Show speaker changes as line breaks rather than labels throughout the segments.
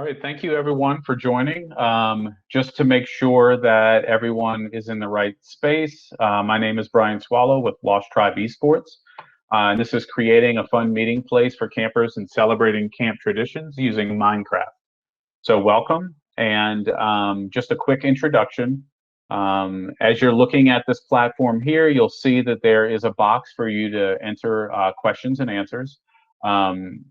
All right, thank you everyone for joining. Just to make sure that everyone is in the right space, my name is Brian Swallow with Lost Tribe Esports. And this is creating a fun meeting place for campers and celebrating camp traditions using Minecraft. So welcome, and just a quick introduction. As you're looking at this platform here, you'll see that there is a box for you to enter questions and answers. Um,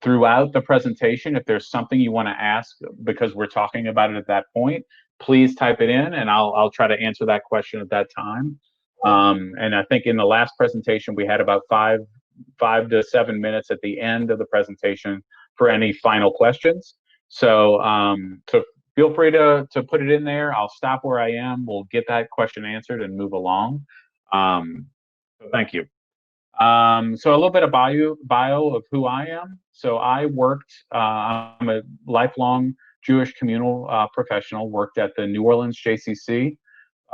Throughout the presentation, if there's something you want to ask because we're talking about it at that point, please type it in and I'll try to answer that question at that time. And I think in the last presentation, we had about five to 7 minutes at the end of the presentation for any final questions. So feel free to put it in there. I'll stop where I am. We'll get that question answered and move along. So thank you. So a little bit of bio of who I am. So I'm a lifelong Jewish communal professional, worked at the New Orleans JCC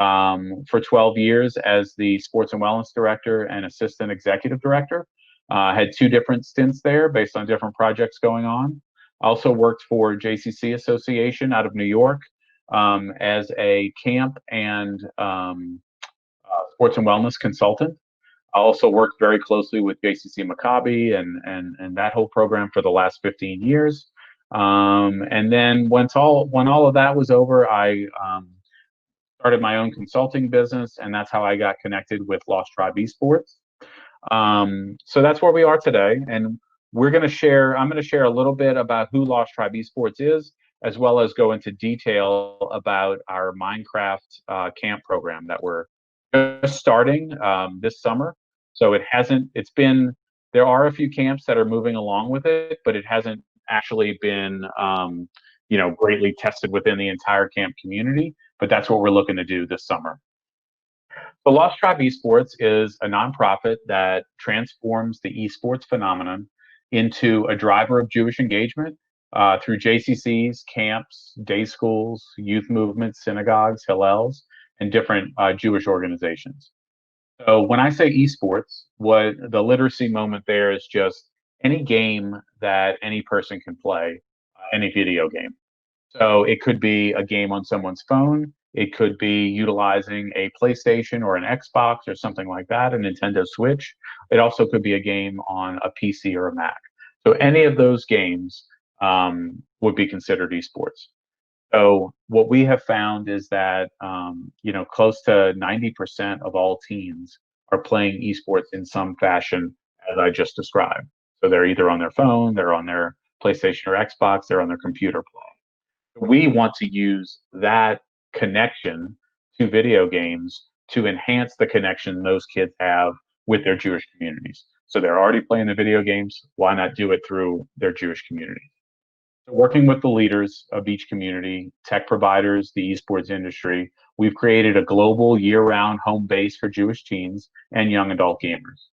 for 12 years as the sports and wellness director and assistant executive director. Had two different stints there based on different projects going on. Also worked for JCC Association out of New York as a camp and sports and wellness consultant. I also worked very closely with JCC Maccabi and that whole program for the last 15 years. And then when all of that was over, I started my own consulting business, and that's how I got connected with Lost Tribe Esports. So that's where we are today, and I'm going to share a little bit about who Lost Tribe Esports is, as well as go into detail about our Minecraft camp program that we're just starting this summer. So there are a few camps that are moving along with it, but it hasn't actually been, greatly tested within the entire camp community. But that's what we're looking to do this summer. The Lost Tribe Esports is a nonprofit that transforms the esports phenomenon into a driver of Jewish engagement through JCCs, camps, day schools, youth movements, synagogues, Hillels, and different Jewish organizations. So when I say esports, what the literacy moment there is just any game that any person can play, any video game. So it could be a game on someone's phone. It could be utilizing a PlayStation or an Xbox or something like that, a Nintendo Switch. It also could be a game on a PC or a Mac. So any of those games would be considered esports. So what we have found is that close to 90% of all teens are playing esports in some fashion, as I just described. So they're either on their phone, they're on their PlayStation or Xbox, they're on their computer playing. We want to use that connection to video games to enhance the connection those kids have with their Jewish communities. So they're already playing the video games. Why not do it through their Jewish community? Working with the leaders of each community, tech providers, the esports industry, we've created a global year-round home base for Jewish teens and young adult gamers.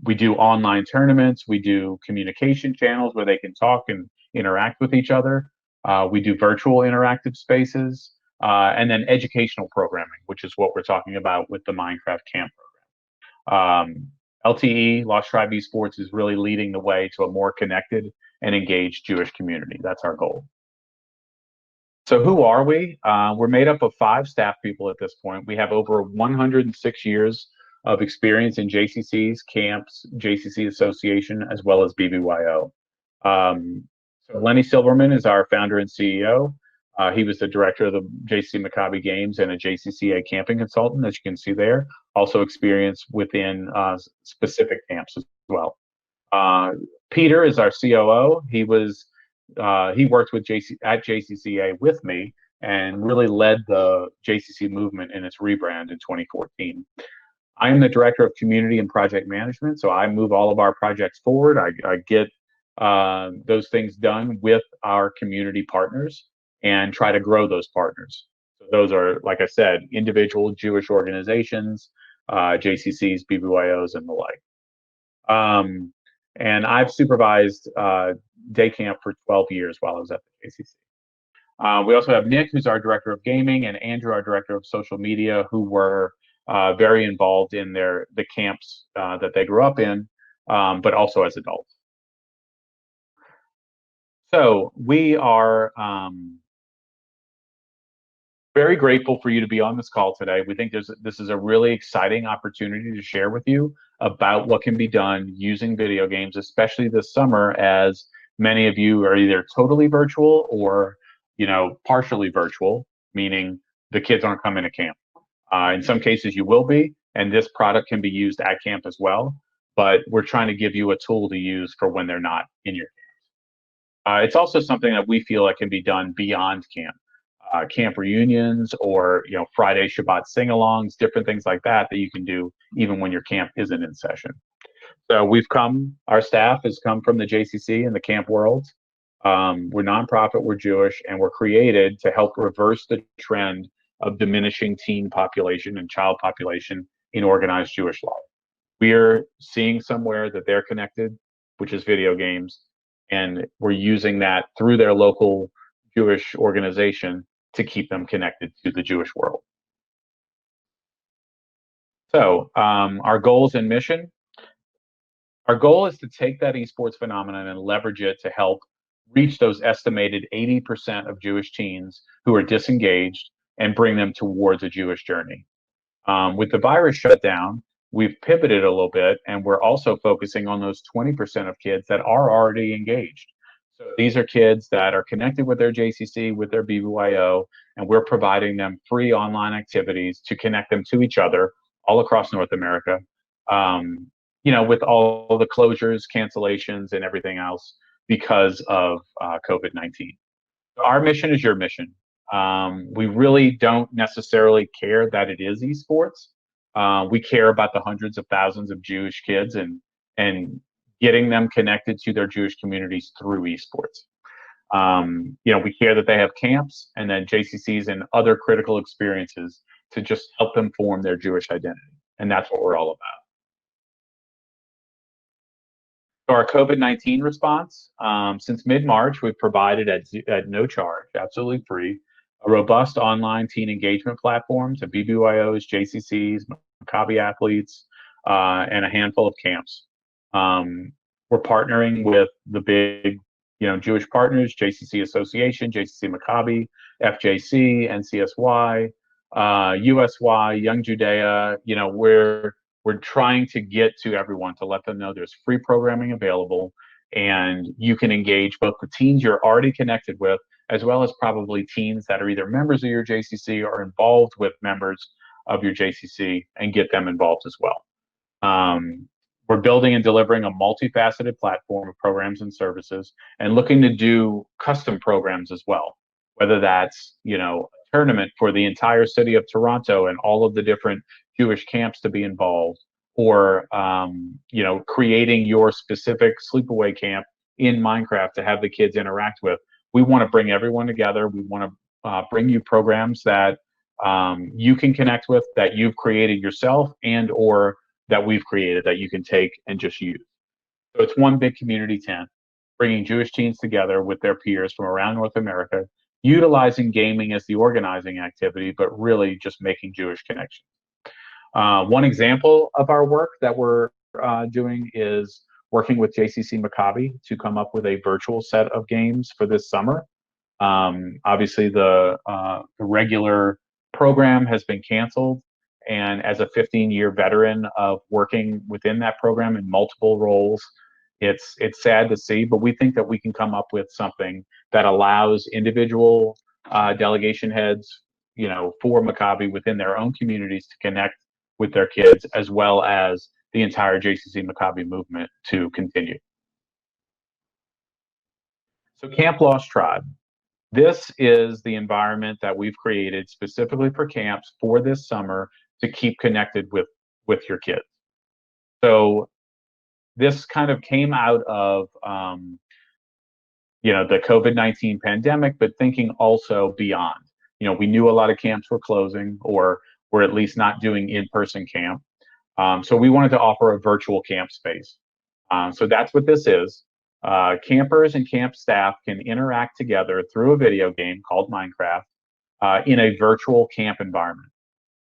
We do online tournaments. We do communication channels where they can talk and interact with each other. We do virtual interactive spaces, and then educational programming, which is what we're talking about with the Minecraft camp program. LTE, Lost Tribe Esports, is really leading the way to a more connected and engaged Jewish community. That's our goal. So who are we? We're made up of 5 staff people at this point. We have over 106 years of experience in JCCs, camps, JCC Association, as well as BBYO. So Lenny Silverman is our founder and CEO. He was the director of the JCC Maccabi Games and a JCCA camping consultant, as you can see there. Also experience within specific camps as well. Peter is our COO. He worked with at JCCA with me and really led the JCC movement in its rebrand in 2014. I am the director of community and project management, so I move all of our projects forward. I get those things done with our community partners and try to grow those partners. So those are, like I said, individual Jewish organizations, JCCs, BBYOs, and the like. And I've supervised day camp for 12 years while I was at the JCC. We also have Nick, who's our director of gaming, and Andrew, our director of social media, who were very involved in the camps that they grew up in, but also as adults. So we are very grateful for you to be on this call today. We think this is a really exciting opportunity to share with you about what can be done using video games, especially this summer, as many of you are either totally virtual or, partially virtual, meaning the kids aren't coming to camp. In some cases, you will be, and this product can be used at camp as well. But we're trying to give you a tool to use for when they're not in your. It's also something that we feel that can be done beyond camp, camp reunions or Friday Shabbat sing-alongs, different things like that that you can do even when your camp isn't in session. So our staff has come from the JCC and the camp world. We're nonprofit, we're Jewish, and we're created to help reverse the trend of diminishing teen population and child population in organized Jewish life. We're seeing somewhere that they're connected, which is video games, and we're using that through their local Jewish organization to keep them connected to the Jewish world. So, our goals and mission. Our goal is to take that esports phenomenon and leverage it to help reach those estimated 80% of Jewish teens who are disengaged and bring them towards a Jewish journey. With the virus shutdown, we've pivoted a little bit, and we're also focusing on those 20% of kids that are already engaged. So these are kids that are connected with their JCC, with their BBYO, and we're providing them free online activities to connect them to each other all across North America. With all the closures, cancellations, and everything else because of COVID-19. Our mission is your mission. We really don't necessarily care that it is esports. We care about the hundreds of thousands of Jewish kids and getting them connected to their Jewish communities through esports. We care that they have camps and then JCCs and other critical experiences to just help them form their Jewish identity. And that's what we're all about. So our COVID-19 response, since mid-March, we've provided at no charge, absolutely free, a robust online teen engagement platform to BBYOs, JCCs, Maccabi athletes, and a handful of camps. We're partnering with the big, Jewish partners, JCC Association, JCC Maccabi, FJC, NCSY, USY, Young Judea. We're trying to get to everyone to let them know there's free programming available, and you can engage both the teens you're already connected with, as well as probably teens that are either members of your JCC or involved with members of your JCC, and get them involved as well. We're building and delivering a multifaceted platform of programs and services, and looking to do custom programs as well, whether that's, a tournament for the entire city of Toronto and all of the different Jewish camps to be involved, or, creating your specific sleepaway camp in Minecraft to have the kids interact with. We want to bring everyone together. We want to bring you programs that you can connect with, that you've created yourself, and or that we've created that you can take and just use. So it's one big community tent, bringing Jewish teens together with their peers from around North America, utilizing gaming as the organizing activity, but really just making Jewish connections. One example of our work that we're doing is working with JCC Maccabi to come up with a virtual set of games for this summer. Obviously, the regular program has been canceled, and as a 15-year veteran of working within that program in multiple roles, it's sad to see, but we think that we can come up with something that allows individual delegation heads, for Maccabi within their own communities to connect with their kids, as well as the entire JCC Maccabi movement to continue. So Camp Lost Tribe. This is the environment that we've created specifically for camps for this summer to keep connected with your kids. So this kind of came out of the COVID-19 pandemic, but thinking also beyond. We knew a lot of camps were closing, or were at least not doing in-person camp. So we wanted to offer a virtual camp space. So that's what this is. Campers and camp staff can interact together through a video game called Minecraft in a virtual camp environment,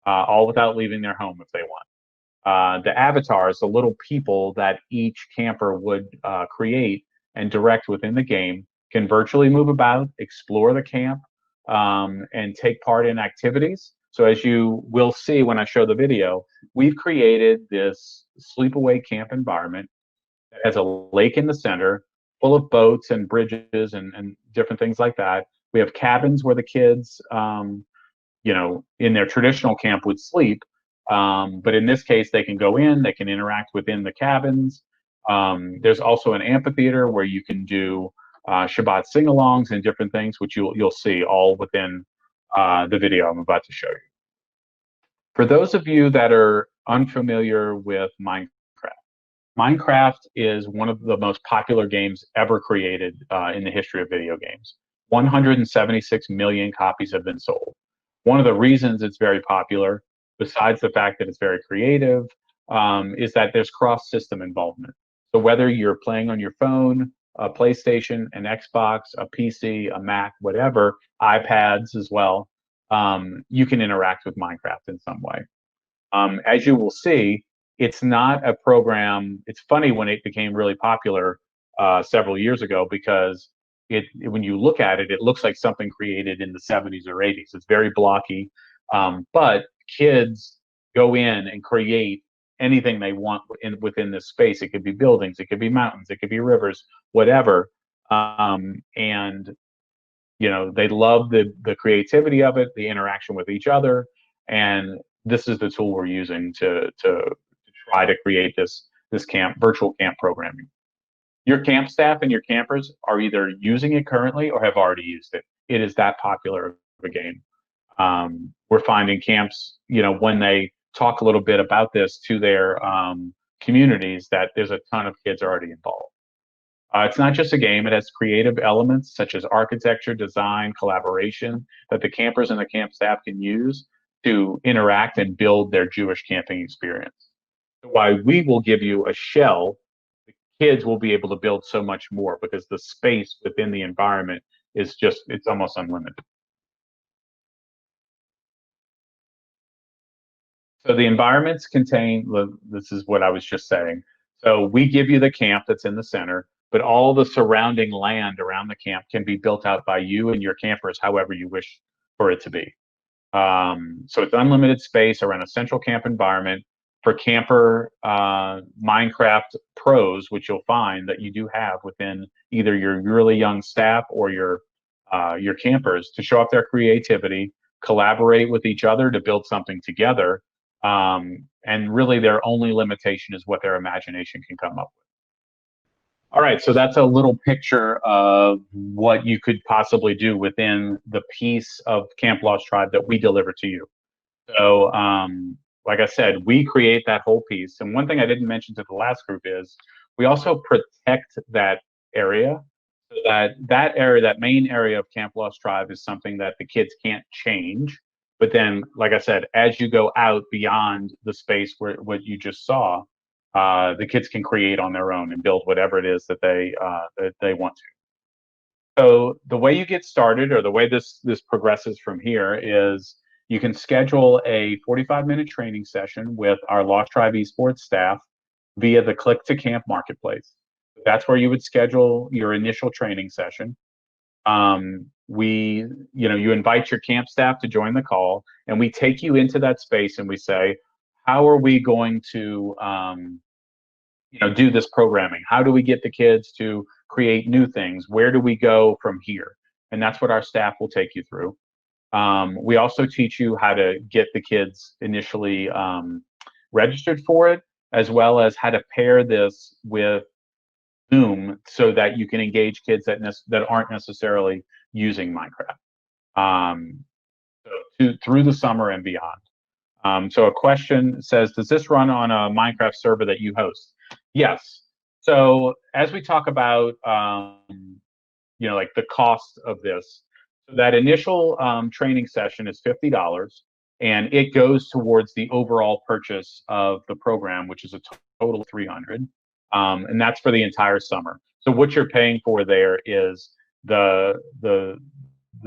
all without leaving their home if they want. The avatars, the little people that each camper would create and direct within the game, can virtually move about, explore the camp, and take part in activities. So as you will see when I show the video, we've created this sleepaway camp environment that has a lake in the center, full of boats and bridges and different things like that. We have cabins where the kids, in their traditional camp would sleep. But in this case, they can go in, they can interact within the cabins. There's also an amphitheater where you can do Shabbat sing-alongs and different things, which you'll see all within the video I'm about to show you. For those of you that are unfamiliar with Minecraft, Minecraft is one of the most popular games ever created in the history of video games. 176 million copies have been sold. One of the reasons it's very popular, besides the fact that it's very creative, is that there's cross-system involvement. So whether you're playing on your phone, a PlayStation, an Xbox, a PC, a Mac, whatever, iPads as well, you can interact with Minecraft in some way. As you will see, it's not a program. It's funny when it became really popular several years ago because when you look at it, it looks like something created in the 70s or 80s. It's very blocky, but kids go in and create anything they want within this space. It could be buildings, it could be mountains, it could be rivers, whatever. And they love the creativity of it, the interaction with each other, and this is the tool we're using to try to create this virtual camp programming. Your camp staff and your campers are either using it currently or have already used it. It is that popular of a game. We're finding camps, when they talk a little bit about this to their communities, that there's a ton of kids already involved. It's not just a game. It has creative elements such as architecture, design, collaboration that the campers and the camp staff can use to interact and build their Jewish camping experience. While we will give you a shell, the kids will be able to build so much more because the space within the environment is it's almost unlimited. So the environments contain, this is what I was just saying. So we give you the camp that's in the center, but all the surrounding land around the camp can be built out by you and your campers however you wish for it to be. So it's unlimited space around a central camp environment for camper Minecraft pros, which you'll find that you do have within either your really young staff or your campers to show off their creativity, collaborate with each other to build something together. And really their only limitation is what their imagination can come up with. All right, so that's a little picture of what you could possibly do within the piece of Camp Lost Tribe that we deliver to you. So, like I said, we create that whole piece. And one thing I didn't mention to the last group is we also protect that area so that area, that main area of Camp Lost Tribe is something that the kids can't change. But then, like I said, as you go out beyond the space where what you just saw, the kids can create on their own and build whatever it is that they want to. So the way you get started, or the way this progresses from here, is you can schedule a 45-minute training session with our Lost Tribe Esports staff via the Click to Camp marketplace. That's where you would schedule your initial training session. You invite your camp staff to join the call, and we take you into that space and we say, how are we going to do this programming? How do we get the kids to create new things? Where do we go from here? And that's what our staff will take you through. We also teach you how to get the kids initially registered for it, as well as how to pair this with Zoom so that you can engage kids that aren't necessarily using Minecraft through the summer and beyond. So a question says, does this run on a Minecraft server that you host? Yes. So as we talk about, like the cost of this, so that initial training session is $50, and it goes towards the overall purchase of the program, which is a total of $300, and that's for the entire summer. So what you're paying for there is the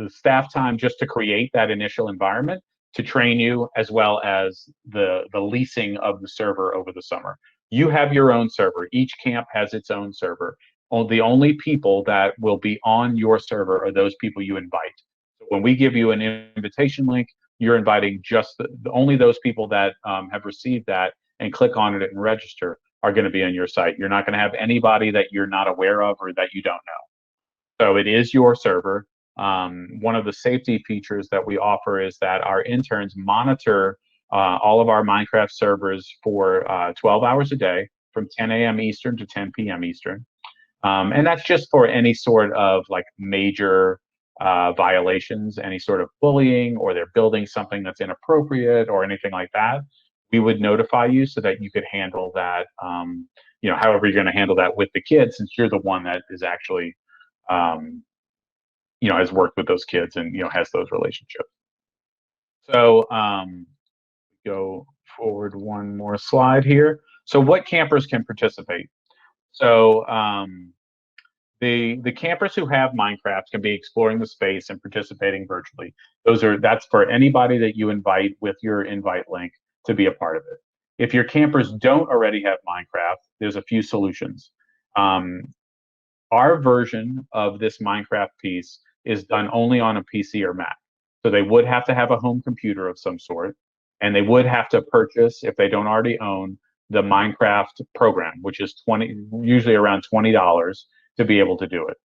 staff time just to create that initial environment, to train you, as well as the leasing of the server over the summer. You have your own server. Each camp has its own server. The only people that will be on your server are those people you invite. So when we give you an invitation link, you're inviting just only those people that have received that and click on it and register are going to be on your site. You're not going to have anybody that you're not aware of or that you don't know. So it is your server. One of the safety features that we offer is that our interns monitor all of our Minecraft servers for 12 hours a day from 10 a.m. Eastern to 10 p.m. Eastern. And that's just for any sort of like major violations, any sort of bullying, or they're building something that's inappropriate or anything like that. We would notify you so that you could handle that, however you're going to handle that with the kids, since you're the one that is actually um, has worked with those kids and has those relationships. So go forward one more slide here. So what campers can participate? So the campers who have Minecraft can be exploring the space and participating virtually. That's for anybody that you invite with your invite link to be a part of it. If your campers don't already have Minecraft, there's a few solutions. Um, our version of this Minecraft piece is done only on a PC or Mac. So they would have to have a home computer of some sort, and they would have to purchase, if they don't already own, the Minecraft program, which is usually around $20 to be able to do it.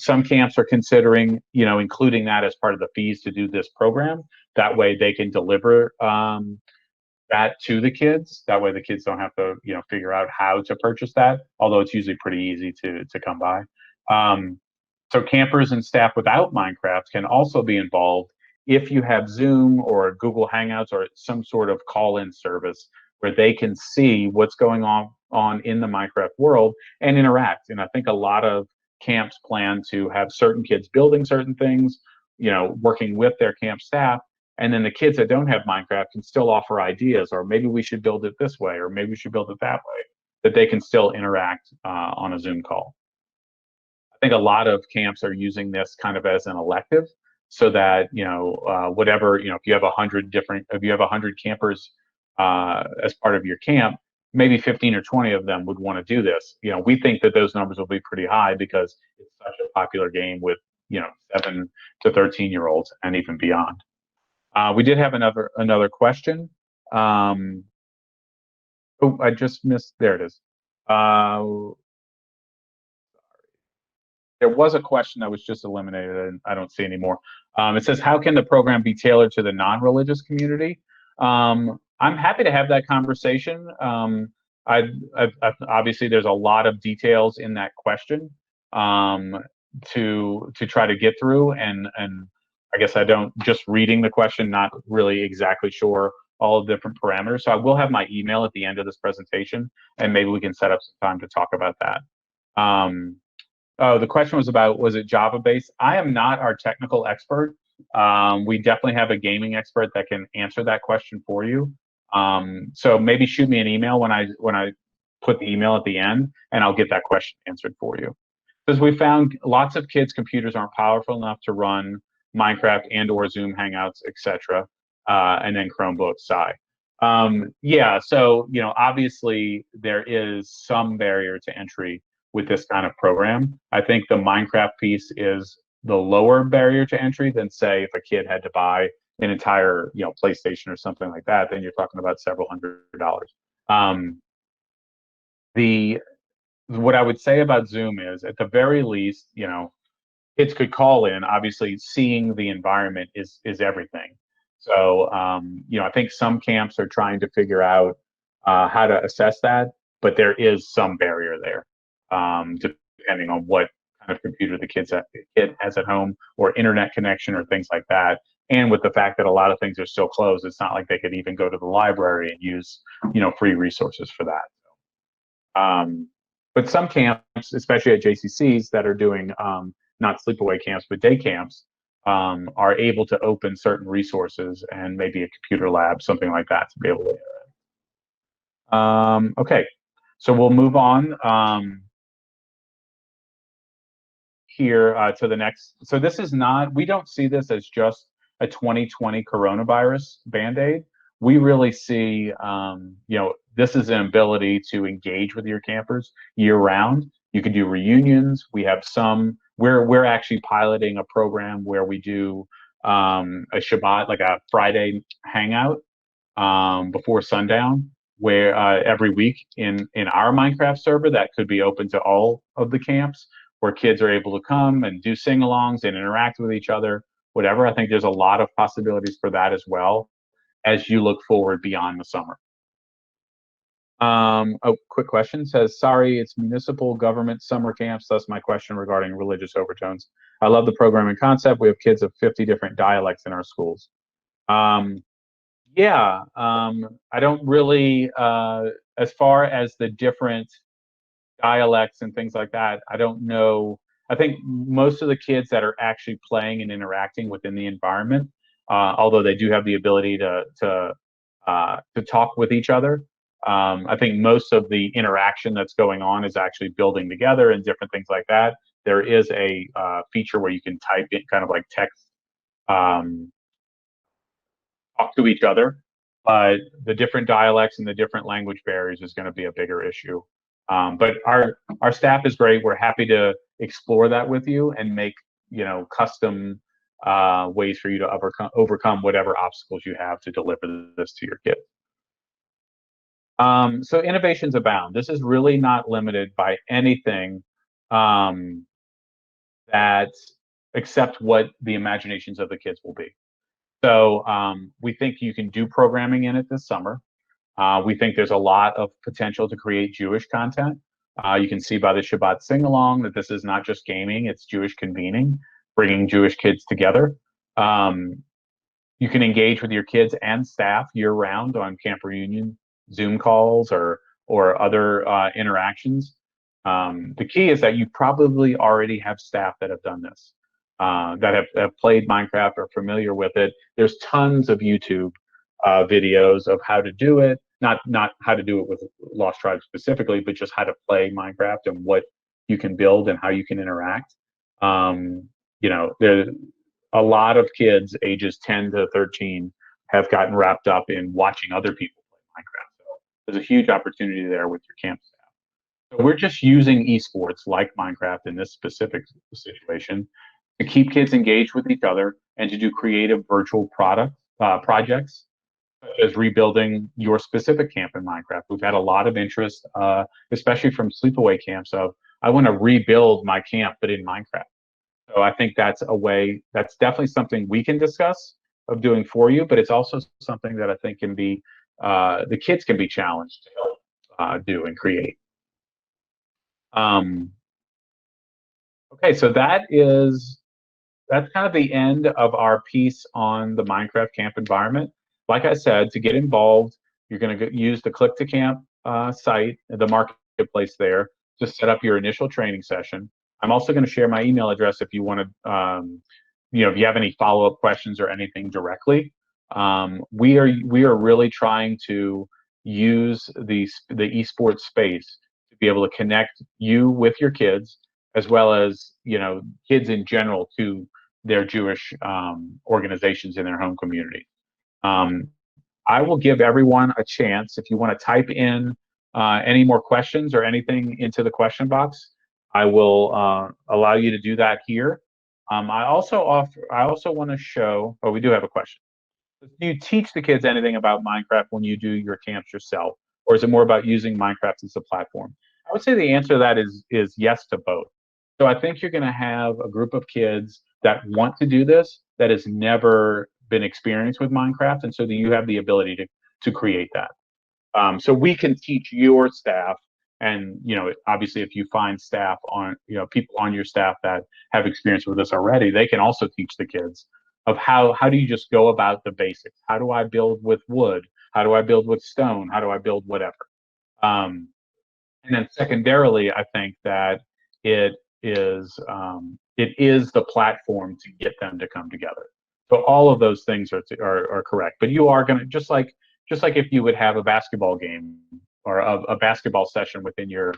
Some camps are considering, including that as part of the fees to do this program. That way they can deliver that to the kids. That way the kids don't have to, figure out how to purchase that, although it's usually pretty easy to come by. So campers and staff without Minecraft can also be involved if you have Zoom or Google Hangouts or some sort of call-in service where they can see what's going on in the Minecraft world and interact. And I think a lot of camps plan to have certain kids building certain things, working with their camp staff. And then the kids that don't have Minecraft can still offer ideas, or maybe we should build it this way, or maybe we should build it that way, that they can still interact on a Zoom call. I think a lot of camps are using this kind of as an elective, so that whatever if you have if you have 100 campers as part of your camp, maybe 15 or 20 of them would want to do this. We think that those numbers will be pretty high because it's such a popular game with 7 to 13-year-olds and even beyond. We did have another question. Oh, I just missed. There it is. There was a question that was just eliminated, and I don't see anymore. It says, "How can the program be tailored to the non-religious community?" I'm happy to have that conversation. Obviously, there's a lot of details in that question to try to get through, and I guess I don't just reading the question, not really exactly sure all the different parameters. So I will have my email at the end of this presentation, and maybe we can set up some time to talk about that. Oh, the question was it Java based? I am not our technical expert. We definitely have a gaming expert that can answer that question for you. So maybe shoot me an email when I put the email at the end, and I'll get that question answered for you. Because we found lots of kids' computers aren't powerful enough to run Minecraft and/or Zoom Hangouts, etc., and then Chromebooks, SCI. Yeah, so obviously there is some barrier to entry with this kind of program. I think the Minecraft piece is the lower barrier to entry than, say, if a kid had to buy an entire PlayStation or something like that. Then you're talking about several $100s. The What I would say about Zoom is, at the very least, kids could call in. Obviously, seeing the environment is everything. So, I think some camps are trying to figure out how to assess that, but there is some barrier there, depending on what kind of computer the kid has at home, or internet connection, or things like that. And with the fact that a lot of things are still closed, it's not like they could even go to the library and use free resources for that. But some camps, especially at JCCs that are doing not sleepaway camps, but day camps, are able to open certain resources and maybe a computer lab, something like that, to be able to. Okay, so we'll move on here to the next. So this is not, we don't see this as just a 2020 coronavirus Band-Aid. We really see, this is an ability to engage with your campers year round You can do reunions. We have some. We're actually piloting a program where we do a Shabbat, like a Friday hangout before sundown, where every week in our Minecraft server that could be open to all of the camps, where kids are able to come and do sing-alongs and interact with each other, whatever. I think there's a lot of possibilities for that as well as you look forward beyond the summer. A quick question says, sorry, it's municipal government summer camps. Thus my question regarding religious overtones. I love the programming concept. We have kids of 50 different dialects in our schools. Um, yeah, I don't really, as far as the different dialects and things like that, I don't know. I think most of the kids that are actually playing and interacting within the environment, although they do have the ability to talk with each other, I think most of the interaction that's going on is actually building together and different things like that. There is a feature where you can type in kind of like text, um, talk to each other, but the different dialects and the different language barriers is going to be a bigger issue. But our staff is great. We're happy to explore that with you and make custom ways for you to overcome whatever obstacles you have to deliver this to your kids. So innovations abound. This is really not limited by anything um, that except what the imaginations of the kids will be. So we think you can do programming in it this summer. We think there's a lot of potential to create Jewish content. You can see by the Shabbat sing along that this is not just gaming, it's Jewish convening, bringing Jewish kids together. You can engage with your kids and staff year round on camp reunion, Zoom calls, or other interactions. The key is that you probably already have staff that have done this, that have played Minecraft or familiar with it. There's tons of YouTube videos of how to do it. Not how to do it with Lost Tribes specifically, but just how to play Minecraft and what you can build and how you can interact. There's a lot of kids ages 10 to 13 have gotten wrapped up in watching other people play Minecraft. So there's a huge opportunity there with your camp staff. So we're just using esports like Minecraft in this specific situation to keep kids engaged with each other and to do creative virtual projects, such as rebuilding your specific camp in Minecraft. We've had a lot of interest, especially from sleepaway camps, of I want to rebuild my camp, but in Minecraft. So I think that's a way, that's definitely something we can discuss of doing for you, but it's also something that I think can be, the kids can be challenged to help do and create. Okay, so that's kind of the end of our piece on the Minecraft camp environment. Like I said, to get involved, you're going to use the Click to Camp site, the marketplace there, to set up your initial training session. I'm also going to share my email address if you want to, if you have any follow-up questions or anything directly. We are really trying to use the esports space to be able to connect you with your kids, as well as kids in general, to their Jewish organizations in their home community. I will give everyone a chance. If you want to type in any more questions or anything into the question box, I will allow you to do that here. I also want to show. Oh, we do have a question. Do you teach the kids anything about Minecraft when you do your camps yourself, or is it more about using Minecraft as a platform? I would say the answer to that is yes to both. So I think you're going to have a group of kids that want to do this that has never been experienced with Minecraft, and so that you have the ability to create that. So we can teach your staff, and obviously, if you find staff on people on your staff that have experience with this already, they can also teach the kids of how do you just go about the basics. How do I build with wood? How do I build with stone? How do I build whatever? And then secondarily, I think that it is the platform to get them to come together. So all of those things are correct. But you are going to just like if you would have a basketball game or a basketball session within your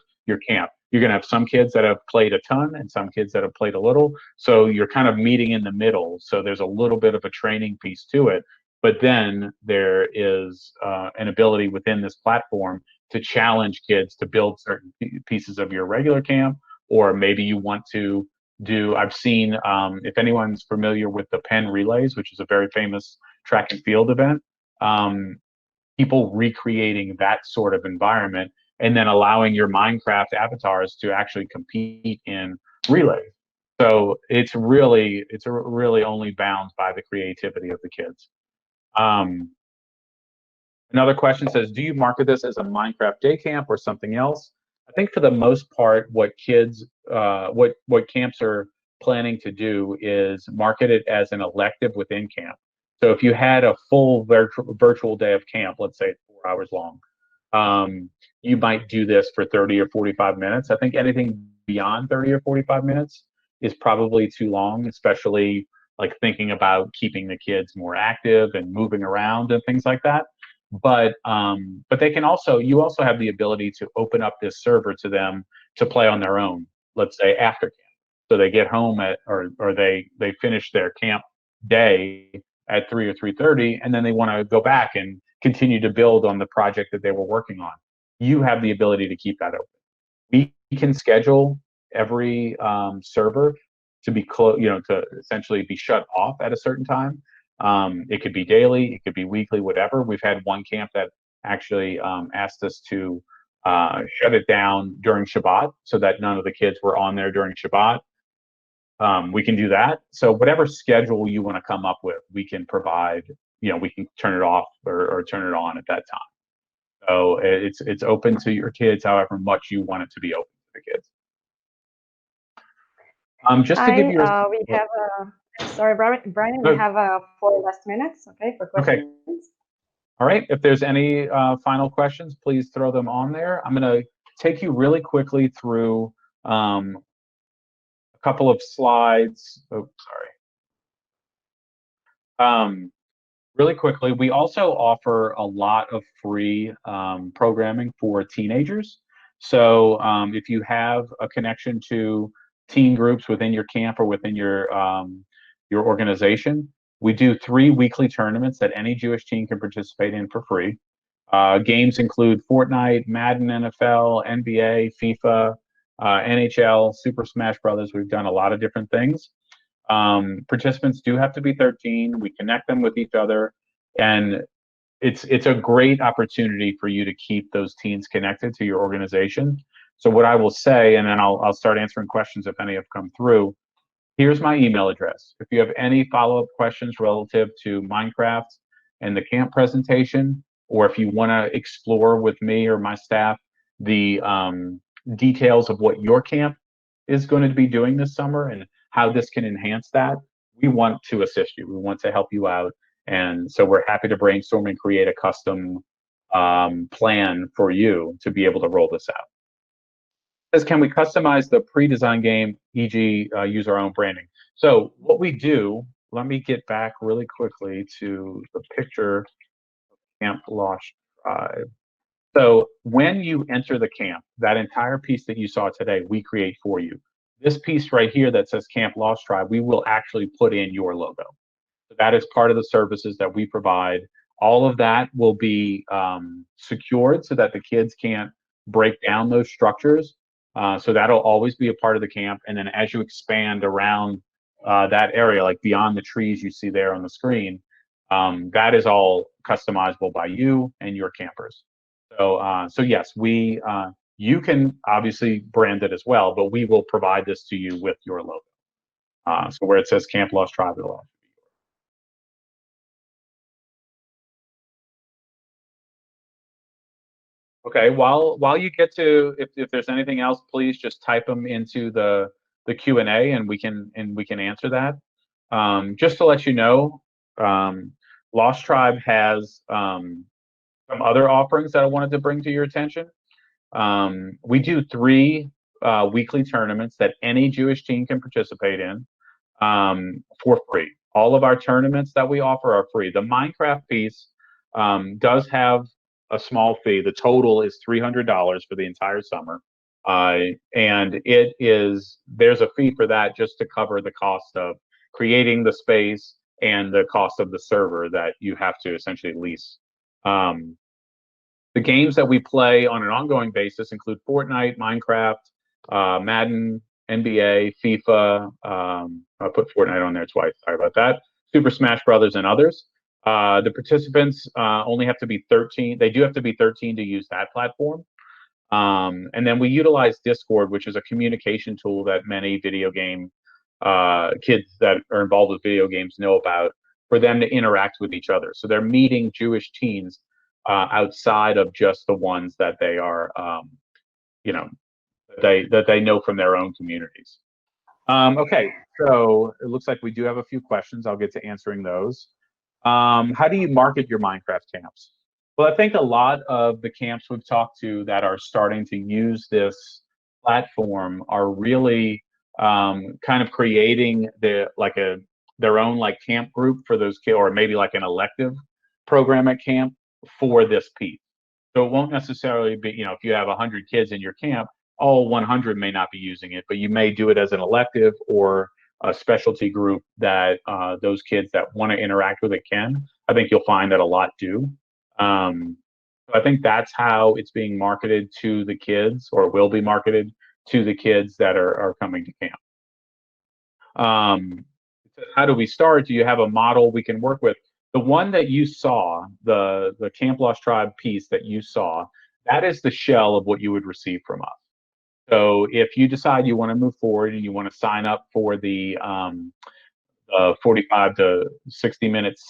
camp, you're going to have some kids that have played a ton and some kids that have played a little. So you're kind of meeting in the middle. So there's a little bit of a training piece to it. But then there is an ability within this platform to challenge kids to build certain pieces of your regular camp, or maybe you want to do. I've seen, if anyone's familiar with the Penn Relays, which is a very famous track and field event, um, people recreating that sort of environment and then allowing your Minecraft avatars to actually compete in relays. So it's really only bound by the creativity of the kids. Um, Another question says, do you market this as a Minecraft day camp or something else? I think for the most part, what camps are planning to do is market it as an elective within camp. So if you had a full virtual day of camp, let's say 4 hours long, um, you might do this for 30 or 45 minutes. I think anything beyond 30 or 45 minutes is probably too long, especially like thinking about keeping the kids more active and moving around and things like that. But they can also, you also have the ability to open up this server to them to play on their own, let's say after camp. So they get home at, or they finish their camp day at 3 or 3:30, and then they want to go back and continue to build on the project that they were working on. You have the ability to keep that open. We can schedule every server to be to essentially be shut off at a certain time. It could be daily, it could be weekly, whatever. We've had one camp that actually asked us to shut it down during Shabbat so that none of the kids were on there during Shabbat. We can do that. So whatever schedule you want to come up with, we can provide. We can turn it off or turn it on at that time. So it's open to your kids, however much you want it to be open to the kids. Just to give you
we have sorry, Brian, we have 4 last minutes, okay, for questions.
Okay. All right. If there's any final questions, please throw them on there. I'm going to take you really quickly through a couple of slides. Oh, sorry. Really quickly, we also offer a lot of free programming for teenagers. So if you have a connection to teen groups within your camp or within your organization, we do 3 weekly tournaments that any Jewish teen can participate in for free. Games include Fortnite, Madden NFL, NBA, FIFA, NHL, Super Smash Brothers. We've done a lot of different things. Participants do have to be 13. We connect them with each other, and it's a great opportunity for you to keep those teens connected to your organization. So what I will say, and then I'll start answering questions if any have come through. Here's my email address. If you have any follow-up questions relative to Minecraft and the camp presentation, or if you want to explore with me or my staff the details of what your camp is going to be doing this summer and how this can enhance that, we want to assist you. We want to help you out. And so we're happy to brainstorm and create a custom plan for you to be able to roll this out. Says, can we customize the pre-designed game, e.g. Use our own branding? So what we do, let me get back really quickly to the picture of Camp Lost Tribe. So when you enter the camp, that entire piece that you saw today, we create for you. This piece right here that says Camp Lost Tribe, we will actually put in your logo. So that is part of the services that we provide. All of that will be secured so that the kids can't break down those structures. So that'll always be a part of the camp. And then as you expand around that area, like beyond the trees you see there on the screen, that is all customizable by you and your campers. So yes, you can obviously brand it as well, but we will provide this to you with your logo. So where it says Camp Lost Tribe, it'll also be yours. Okay, while you get to, if there's anything else, please just type them into the Q&A and we can answer that. Just to let you know, Lost Tribe has some other offerings that I wanted to bring to your attention. We do 3 weekly tournaments that any Jewish teen can participate in for free. All of our tournaments that we offer are free. The Minecraft piece does have a small fee. The total is $300 for the entire summer. And there's a fee for that just to cover the cost of creating the space and the cost of the server that you have to essentially lease. The games that we play on an ongoing basis include Fortnite, Minecraft, Madden, NBA, FIFA. I put Fortnite on there twice. Sorry about that. Super Smash Brothers and others. The participants only have to be 13. They do have to be 13 to use that platform. And then we utilize Discord, which is a communication tool that many video game kids that are involved with video games know about, for them to interact with each other. So they're meeting Jewish teens outside of just the ones that they are, you know, that they know from their own communities. Okay, so it looks like we do have a few questions. I'll get to answering those. How do you market your Minecraft camps? Well, I think a lot of the camps we've talked to that are starting to use this platform are really kind of creating their own like camp group for those kids, or maybe like an elective program at camp for this piece. So it won't necessarily be, if you have 100 kids in your camp, all 100 may not be using it, but you may do it as an elective or a specialty group that those kids that want to interact with it can. I think you'll find that a lot do. So I think that's how it's being marketed to the kids, or will be marketed to the kids that are coming to camp. How do we start? Do you have a model we can work with? The one that you saw, the Camp Lost Tribe piece that you saw, that is the shell of what you would receive from us. So if you decide you want to move forward and you want to sign up for the 45 to 60-minute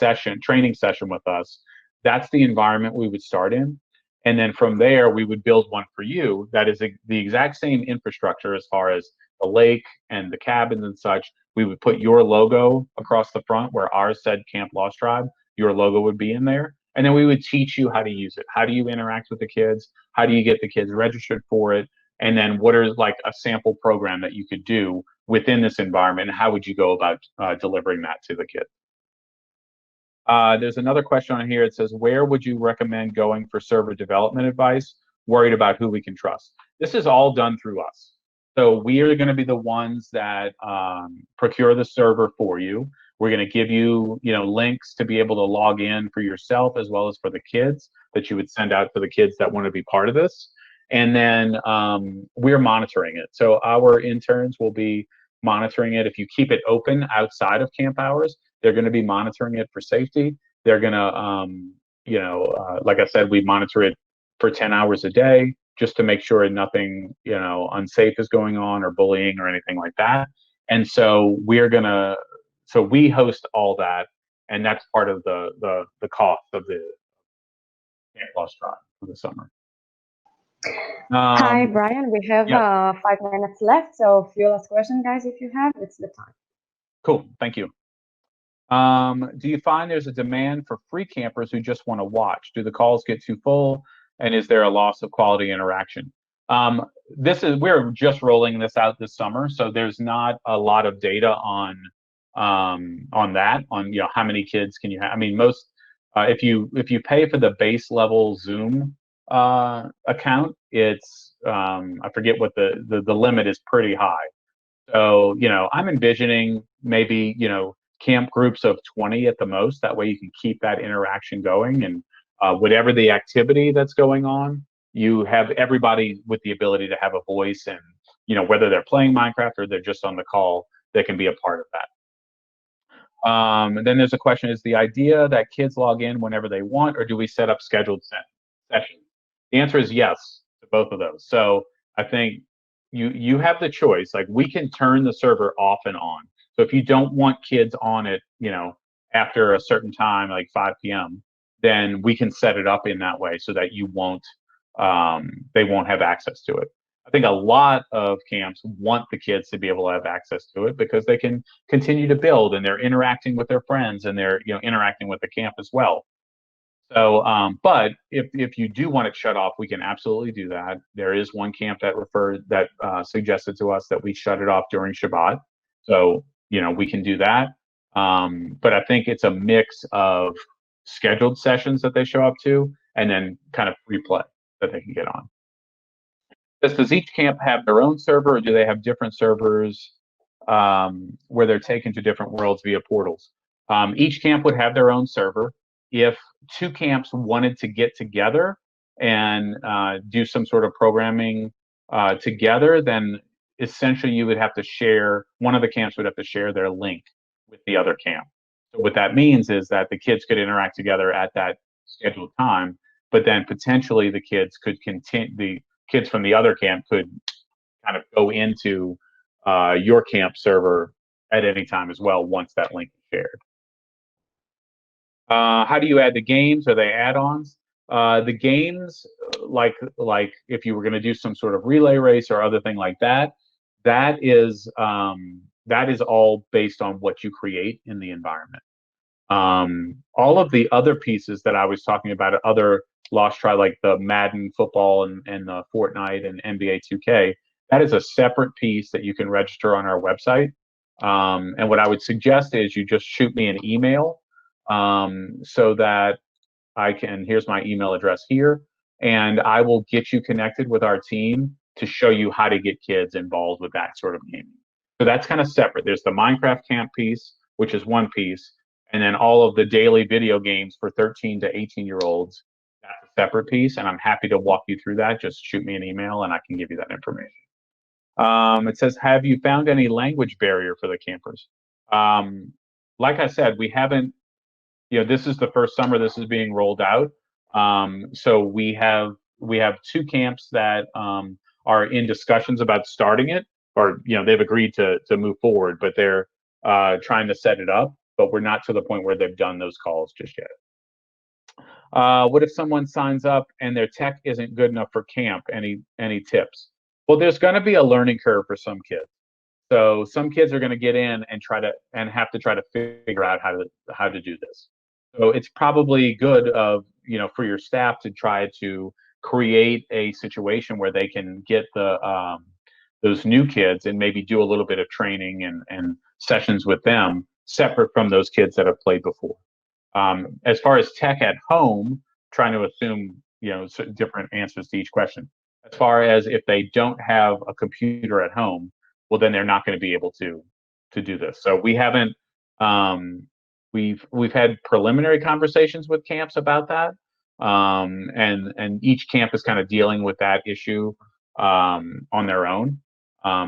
training session with us, that's the environment we would start in. And then from there, we would build one for you that is the exact same infrastructure as far as the lake and the cabins and such. We would put your logo across the front where ours said Camp Lost Tribe. Your logo would be in there. And then we would teach you how to use it. How do you interact with the kids? How do you get the kids registered for it? And then what is like a sample program that you could do within this environment? And how would you go about delivering that to the kids? There's another question on here. It says, where would you recommend going for server development advice? Worried about who we can trust. This is all done through us. So we are going to be the ones that procure the server for you. We're going to give you, links to be able to log in for yourself as well as for the kids that you would send out to the kids that want to be part of this. And then we're monitoring it. So our interns will be monitoring it. If you keep it open outside of camp hours, they're going to be monitoring it for safety. They're going to, like I said, we monitor it for 10 hours a day just to make sure nothing, unsafe is going on or bullying or anything like that. And so we host all that, and that's part of the cost of the Camp Lost Tribe for the summer.
Hi, Brian. We have 5 minutes left, so a few last questions, guys. If you have, it's the time.
Cool. Thank you. Do you find there's a demand for free campers who just want to watch? Do the calls get too full, and is there a loss of quality interaction? We're just rolling this out this summer, so there's not a lot of data on that. On how many kids can you have? I mean, most if you pay for the base level Zoom account, it's I forget what the limit is, pretty high. So I'm envisioning maybe camp groups of 20 at the most. That way you can keep that interaction going, and whatever the activity that's going on, you have everybody with the ability to have a voice, and whether they're playing Minecraft or they're just on the call, they can be a part of that. And then there's a question: is the idea that kids log in whenever they want, or do we set up scheduled sessions? The answer is yes to both of those. So I think you have the choice. Like, we can turn the server off and on. So if you don't want kids on it, after a certain time, like 5 p.m., then we can set it up in that way so that they won't have access to it. I think a lot of camps want the kids to be able to have access to it because they can continue to build, and they're interacting with their friends, and they're interacting with the camp as well. So, but if you do want it shut off, we can absolutely do that. There is one camp that suggested to us that we shut it off during Shabbat. So, we can do that. But I think it's a mix of scheduled sessions that they show up to, and then kind of free play that they can get on. Does each camp have their own server, or do they have different servers where they're taken to different worlds via portals? Each camp would have their own server. If two camps wanted to get together, and do some sort of programming together, then essentially you would have to share, one of the camps would have to share their link with the other camp. So what that means is that the kids could interact together at that scheduled time, but then potentially the kids could continue, the kids from the other camp could kind of go into your camp server at any time as well once that link is shared. How do you add the games? Are they add-ons? The games, like if you were going to do some sort of relay race or other thing like that, that is all based on what you create in the environment. All of the other pieces that I was talking about, other Lost Try, like the Madden football and the Fortnite and NBA 2K, that is a separate piece that you can register on our website. And what I would suggest is you just shoot me an email so that I can, here's my email address here, and I will get you connected with our team to show you how to get kids involved with that sort of gaming. So that's kind of separate. There's the Minecraft camp piece, which is one piece, and then all of the daily video games for 13 to 18-year-olds, that's a separate piece, and I'm happy to walk you through that. Just shoot me an email and I can give you that information. It says, have you found any language barrier for the campers? Like I said, we haven't, this is the first summer this is being rolled out. So we have two camps that are in discussions about starting it, or they've agreed to move forward, but they're trying to set it up. But we're not to the point where they've done those calls just yet. What if someone signs up and their tech isn't good enough for camp? Any tips? Well, there's going to be a learning curve for some kids. So some kids are going to get in and have to try to figure out how to do this. So it's probably good for your staff to try to create a situation where they can get those new kids and maybe do a little bit of training and sessions with them separate from those kids that have played before. As far as tech at home, trying to assume different answers to each question. As far as if they don't have a computer at home, well, then they're not going to be able to do this. So we haven't. We've had preliminary conversations with camps about that, and each camp is kind of dealing with that issue on their own.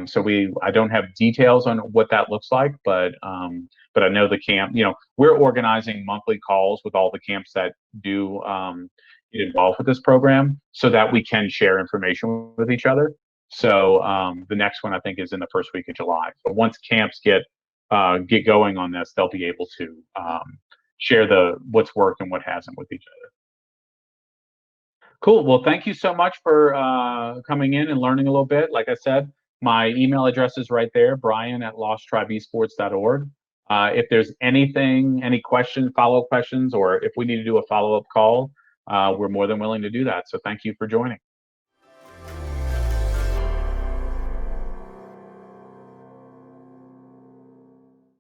So I don't have details on what that looks like, but I know the camp. We're organizing monthly calls with all the camps that do get involved with this program, so that we can share information with each other. So the next one I think is in the first week of July. So once camps get going on this, they'll be able to share what's worked and what hasn't with each other. Cool. Well, thank you so much for coming in and learning a little bit. Like I said, my email address is right there, brian@losttribeesports.org. If there's any questions, follow-up questions, or if we need to do a follow-up call, we're more than willing to do that. So thank you for joining.